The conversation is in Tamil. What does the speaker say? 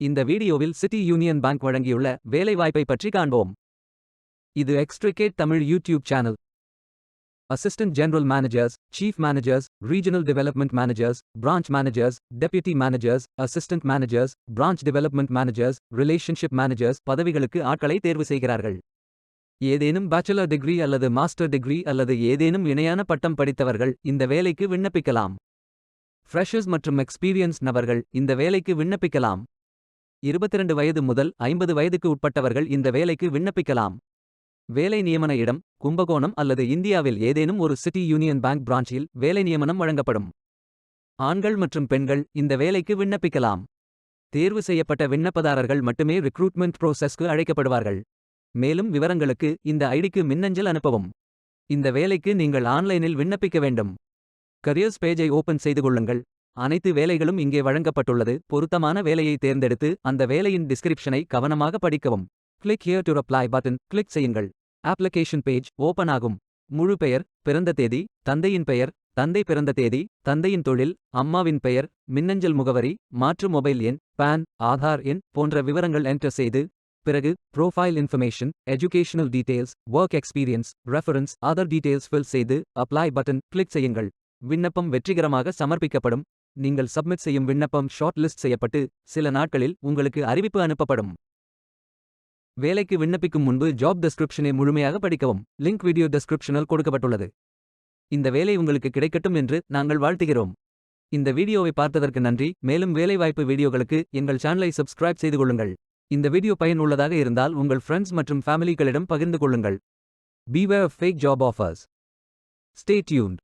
இந்த வீடியோவில் சிட்டி யூனியன் பேங்க் வழங்கியுள்ள வேலைவாய்ப்பை பற்றி காண்போம். இது extricate Tamil YouTube channel. Assistant general managers, chief managers, regional development managers, branch managers, deputy managers, assistant managers, branch development managers, relationship managers பதவிகளுக்கு ஆட்களை தேர்வு செய்கிறார்கள். ஏதேனும் பேச்சுலர் டிகிரி அல்லது மாஸ்டர் டிகிரி அல்லது ஏதேனும் இணையான பட்டம் படித்தவர்கள் இந்த வேலைக்கு விண்ணப்பிக்கலாம். ஃப்ரெஷர்ஸ் மற்றும் எக்ஸ்பீரியன்ஸ் நபர்கள் இந்த வேலைக்கு விண்ணப்பிக்கலாம். 22 வயது முதல் 50 வயதுக்கு உட்பட்டவர்கள் இந்த வேலைக்கு விண்ணப்பிக்கலாம். வேலை நியமன இடம் கும்பகோணம் அல்லது இந்தியாவில் ஏதேனும் ஒரு சிட்டி யூனியன் பேங்க் பிரான்ச்சில் வேலை நியமனம் வழங்கப்படும். ஆண்கள் மற்றும் பெண்கள் இந்த வேலைக்கு விண்ணப்பிக்கலாம். தேர்வு செய்யப்பட்ட விண்ணப்பதாரர்கள் மட்டுமே ரிக்ரூட்மெண்ட் ப்ரோசஸ்க்கு அழைக்கப்படுவார்கள். மேலும் விவரங்களுக்கு இந்த ஐடிக்கு மின்னஞ்சல் அனுப்பவும். இந்த வேலைக்கு நீங்கள் ஆன்லைனில் விண்ணப்பிக்க வேண்டும். கரியர்ஸ் பேஜை ஓபன் செய்து கொள்ளுங்கள். அனைத்து வேலைகளும் இங்கே வழங்கப்பட்டுள்ளது. பொருத்தமான வேலையை தேர்ந்தெடுத்து அந்த வேலையின் டிஸ்கிரிப்ஷனை கவனமாக படிக்கவும். Click here to apply button click செய்யுங்கள். அப்ளிகேஷன் பேஜ் ஓபன் ஆகும். முழு பெயர், பிறந்த தேதி, தந்தையின் பெயர், தந்தை பிறந்த தேதி, தந்தையின் தொழில், அம்மாவின் பெயர், மின்னஞ்சல் முகவரி, மாற்று மொபைல் எண், பான், ஆதார் எண் போன்ற விவரங்கள் என்டர் செய்து பிறகு profile information, educational details, work experience, reference, other details fill செய்து அப்ளை பட்டன் கிளிக் செய்யுங்கள். விண்ணப்பம் வெற்றிகரமாக சமர்ப்பிக்கப்படும். நீங்கள் சப்மிட் செய்யும் விண்ணப்பம் ஷார்ட் லிஸ்ட் செய்யப்பட்டு சில நாட்களில் உங்களுக்கு அறிவிப்பு அனுப்பப்படும். வேலைக்கு விண்ணப்பிக்கும் முன்பு ஜாப் டெஸ்கிரிப்ஷனை முழுமையாக படிக்கவும். லிங்க் வீடியோ டெஸ்கிரிப்ஷனில் கொடுக்கப்பட்டுள்ளது. இந்த வேலை உங்களுக்கு கிடைக்கட்டும் என்று நாங்கள் வாழ்த்துகிறோம். இந்த வீடியோவை பார்த்ததற்கு நன்றி. மேலும் வேலைவாய்ப்பு வீடியோகளுக்கு எங்கள் சேனலை சப்ஸ்கிரைப் செய்து கொள்ளுங்கள். இந்த வீடியோ பயனுள்ளதாக இருந்தால் உங்கள் ஃப்ரெண்ட்ஸ் மற்றும் ஃபேமிலிகளிடம் பகிர்ந்து கொள்ளுங்கள். Beware of fake job offers. Stay tuned.